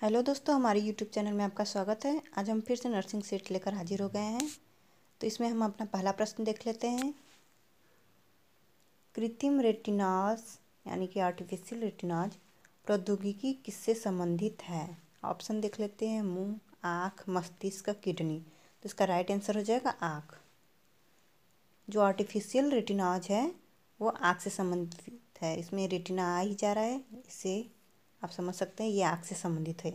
Hello दोस्तों, हमारे YouTube channel में आपका स्वागत है। आज हम फिर से नर्सिंग सेट लेकर हाजिर हो गए हैं। तो इसमें हम अपना पहला प्रश्न देख लेते हैं। कृत्रिम रेटिनाज यानी कि आर्टिफिशियल रेटिनाज प्रौद्योगिकी किससे संबंधित है? ऑप्शन देख लेते हैं। मुंह, आँख, मस्तिष्क, किडनी। तो इसका राइट आंसर हो जाएगा आँख। जो आर्टिफिशियल रेटिनाज है वो आँख से संबंधित है। इसमें रेटिना आ ही जा रहा है, इससे आप समझ सकते हैं ये आँख से संबंधित है।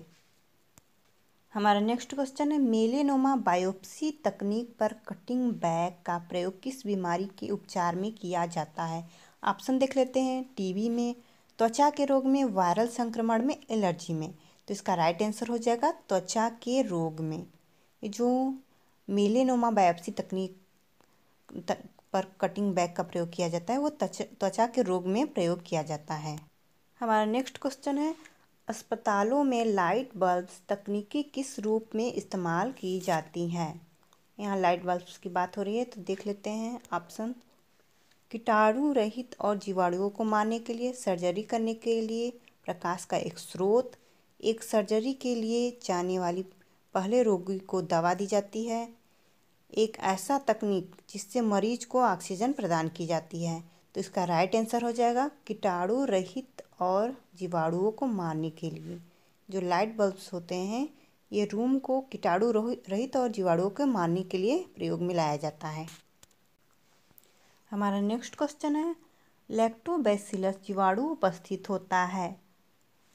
हमारा नेक्स्ट क्वेश्चन है, मेलेनोमा बायोप्सी तकनीक पर कटिंग बैग का प्रयोग किस बीमारी के उपचार में किया जाता है? ऑप्शन देख लेते हैं। टीबी में, त्वचा के रोग में, वायरल संक्रमण में, एलर्जी में। तो इसका राइट आंसर हो जाएगा त्वचा के रोग में। ये जो मेलेनोमा बायोप्सी तकनीक पर कटिंग बैग का प्रयोग किया जाता है वो त्वचा के रोग में प्रयोग किया जाता है। हमारा नेक्स्ट क्वेश्चन है, अस्पतालों में लाइट बल्ब्स तकनीकी किस रूप में इस्तेमाल की जाती हैं? यहाँ लाइट बल्ब्स की बात हो रही है, तो देख लेते हैं ऑप्शन। कीटाणु रहित और जीवाणुओं को मारने के लिए, सर्जरी करने के लिए, प्रकाश का एक स्रोत, एक सर्जरी के लिए जाने वाली पहले रोगी को दवा दी जाती है, एक ऐसा तकनीक जिससे मरीज को ऑक्सीजन प्रदान की जाती है। तो इसका राइट आंसर हो जाएगा कीटाणु रहित और जीवाणुओं को मारने के लिए। जो लाइट बल्ब्स होते हैं ये रूम को कीटाणु रहित और जीवाणुओं को मारने के लिए प्रयोग में लाया जाता है। हमारा नेक्स्ट क्वेश्चन है, लैक्टोबैसिलस जीवाणु उपस्थित होता है?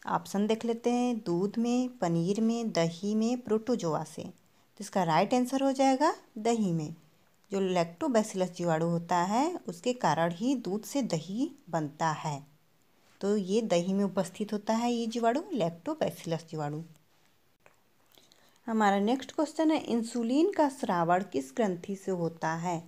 ऑप्शन देख लेते हैं। दूध में, पनीर में, दही में, प्रोटोजोआ से। तो इसका राइट आंसर हो जाएगा दही में। जो लैक्टोबैसिलस जीवाणु होता है उसके कारण ही दूध से दही बनता है। तो ये दही में उपस्थित होता है ये जीवाणु, लैक्टोबैसिलस जीवाणु। हमारा नेक्स्ट क्वेश्चन है, इंसुलिन का स्रावण किस ग्रंथि से होता है?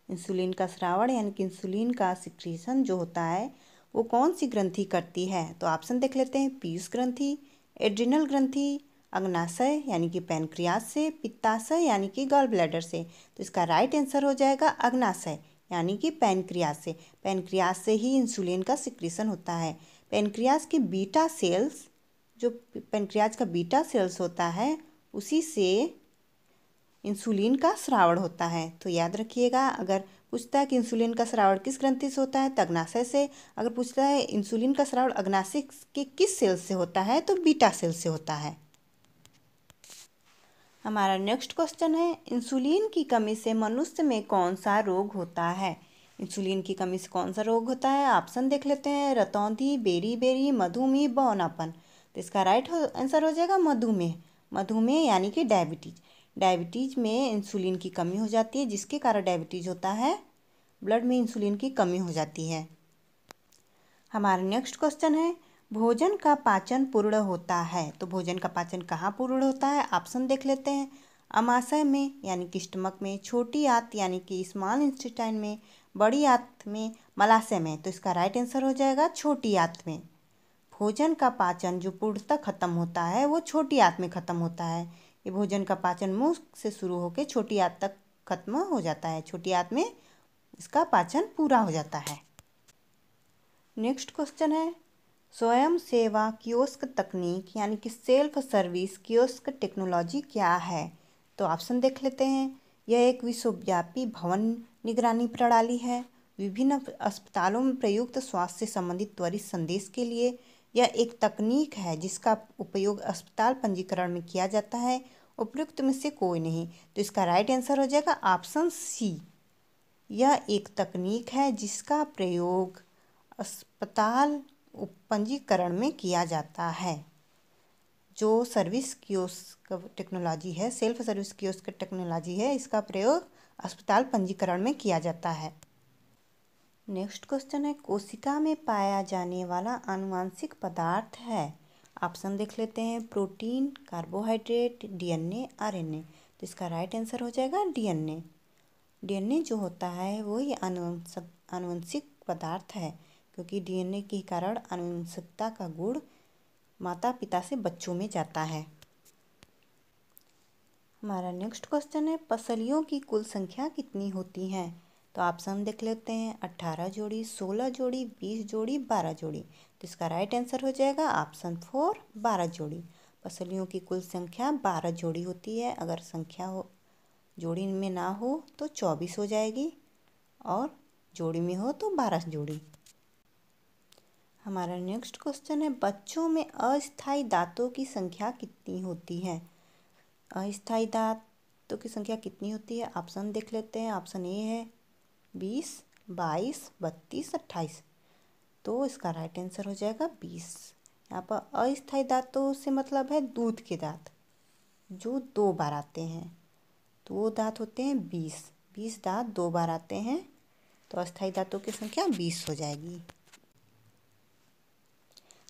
इंसुलिन का स्रावण यानी कि इंसुलिन का सिक्रीशन जो होता है वो कौन सी ग्रंथि करती है? तो ऑप्शन देख लेते हैं। पीयूष ग्रंथि, एड्रिनल ग्रंथि, अग्नाशय यानी कि पैनक्रियाज से, पित्ताशय यानी कि गॉल ब्लैडर से। तो इसका राइट आंसर हो जाएगा अग्नाशय यानी कि पैनक्रियाज से। पैनक्रियाज से ही इंसुलिन का सिक्रीशन होता है। पैनक्रियाज के बीटा सेल्स, जो पैनक्रियाज का बीटा सेल्स होता है उसी से इंसुलिन का स्रावण होता है। तो याद रखिएगा, अगर पूछता है कि इंसुलिन का स्रावण किस ग्रंथि से होता है तो अग्नाशय से। अगर पूछता है इंसुलिन का स्रावण अग्नाशय के किस सेल से होता है तो बीटा सेल से होता है। हमारा नेक्स्ट क्वेश्चन है, इंसुलिन की कमी से मनुष्य में कौन सा रोग होता है? इंसुलिन की कमी से कौन सा रोग होता है? ऑप्शन देख लेते हैं। रतौंधी, बेरी, मधुमेह, बौनापन। तो इसका राइट आंसर हो जाएगा मधुमेह। मधुमेह यानी कि डायबिटीज। डायबिटीज में इंसुलिन की कमी हो जाती है, जिसके कारण डायबिटीज होता है। ब्लड में इंसुलिन की कमी हो जाती है। हमारा नेक्स्ट क्वेश्चन है, भोजन का पाचन पूर्ण होता है? तो भोजन का पाचन कहाँ पूर्ण होता है? ऑप्शन देख लेते हैं। अमाशय में यानी कि स्टमक में, छोटी आंत यानी कि स्मॉल इंटेस्टाइन में, बड़ी आंत में, मलाशय में। तो इसका राइट आंसर हो जाएगा छोटी आंत में। भोजन का पाचन जो पूर्णतः खत्म होता है वो छोटी आंत में खत्म होता है। ये भोजन का पाचन मुंह से शुरू होकर छोटी आंत तक खत्म हो जाता है। छोटी आंत में इसका पाचन पूरा हो जाता है। नेक्स्ट क्वेश्चन है, स्वयं सेवा कियोस्क तकनीक यानी कि सेल्फ सर्विस कियोस्क टेक्नोलॉजी क्या है? तो ऑप्शन देख लेते हैं। यह एक विश्वव्यापी भवन निगरानी प्रणाली है। विभिन्न अस्पतालों में प्रयुक्त स्वास्थ्य से संबंधित त्वरित संदेश के लिए यह एक तकनीक है जिसका उपयोग अस्पताल पंजीकरण में किया जाता है। उपयुक्त में से कोई नहीं। तो इसका राइट आंसर हो जाएगा ऑप्शन सी। यह एक तकनीक है जिसका प्रयोग अस्पताल पंजीकरण में किया जाता है। जो सर्विस कियोस्क टेक्नोलॉजी है, सेल्फ सर्विस कियोस्क टेक्नोलॉजी है, इसका प्रयोग अस्पताल पंजीकरण में किया जाता है। नेक्स्ट क्वेश्चन है, कोशिका में पाया जाने वाला आनुवांशिक पदार्थ है? ऑप्शन देख लेते हैं। Protein, carbohydrate, DNA, RNA. तो इसका राइट आंसर हो जाएगा डीएनए। डीएनए जो होता है वही आनुवंशिक पदार्थ है, क्योंकि डीएनए के कारण आनुवंशिकता का गुण माता पिता से बच्चों में जाता है। हमारा नेक्स्ट क्वेश्चन है, पसलियों की कुल संख्या कितनी होती हैं? तो ऑप्शन देख लेते हैं। 18 जोड़ी, 16 जोड़ी, 20 जोड़ी, 12 जोड़ी। तो इसका राइट आंसर हो जाएगा ऑप्शन 4, 12 जोड़ी। पसलियों की कुल संख्या 12 जोड़ी होती है। अगर संख्या हो जोड़ी में ना हो तो 24 हो जाएगी और जोड़ी में हो तो 12 जोड़ी। हमारा नेक्स्ट क्वेश्चन है, बच्चों में अस्थायी दांतों की संख्या कितनी होती है? अस्थायी दांतों की संख्या कितनी होती है? ऑप्शन देख लेते हैं। ऑप्शन ए है 20, 22, 32, 28। तो इसका राइट आंसर हो जाएगा 20। यहाँ पर अस्थायी दांतों से मतलब है दूध के दांत जो 2 बार आते हैं, तो वो दांत होते हैं 20 दांत 2 बार आते हैं, तो अस्थायी दांतों की संख्या 20 हो जाएगी।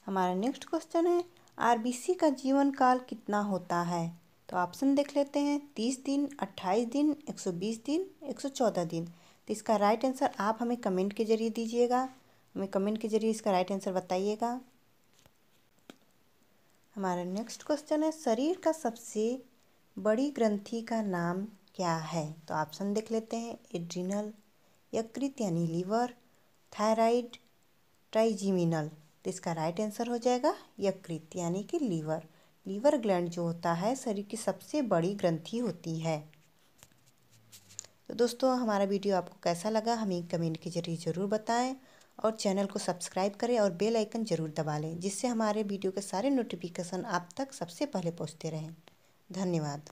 हमारा नेक्स्ट क्वेश्चन है, आरबीसी का जीवन काल कितना होता है? तो ऑप्शन देख लेते हैं। 30 दिन, 28 दिन, 120 दिन, 114 दिन। तो इसका राइट आंसर आप हमें कमेंट के जरिए दीजिएगा। हमें कमेंट के जरिए इसका राइट आंसर बताइएगा। हमारा नेक्स्ट क्वेश्चन है, शरीर का सबसे बड़ी ग्रंथि का नाम क्या है? तो ऑप्शन देख लेते हैं। एड्रिनल, यकृत यानी लीवर, थायराइड, ट्राइजीमिनल। तो इसका राइट आंसर हो जाएगा यकृत यानी कि लीवर। लीवर ग्लैंड जो होता है शरीर की सबसे बड़ी ग्रंथि होती है। तो दोस्तों, हमारा वीडियो आपको कैसा लगा हमें कमेंट के जरिए ज़रूर बताएं और चैनल को सब्सक्राइब करें और बेल आइकन ज़रूर दबा लें, जिससे हमारे वीडियो के सारे नोटिफिकेशन आप तक सबसे पहले पहुंचते रहें। धन्यवाद।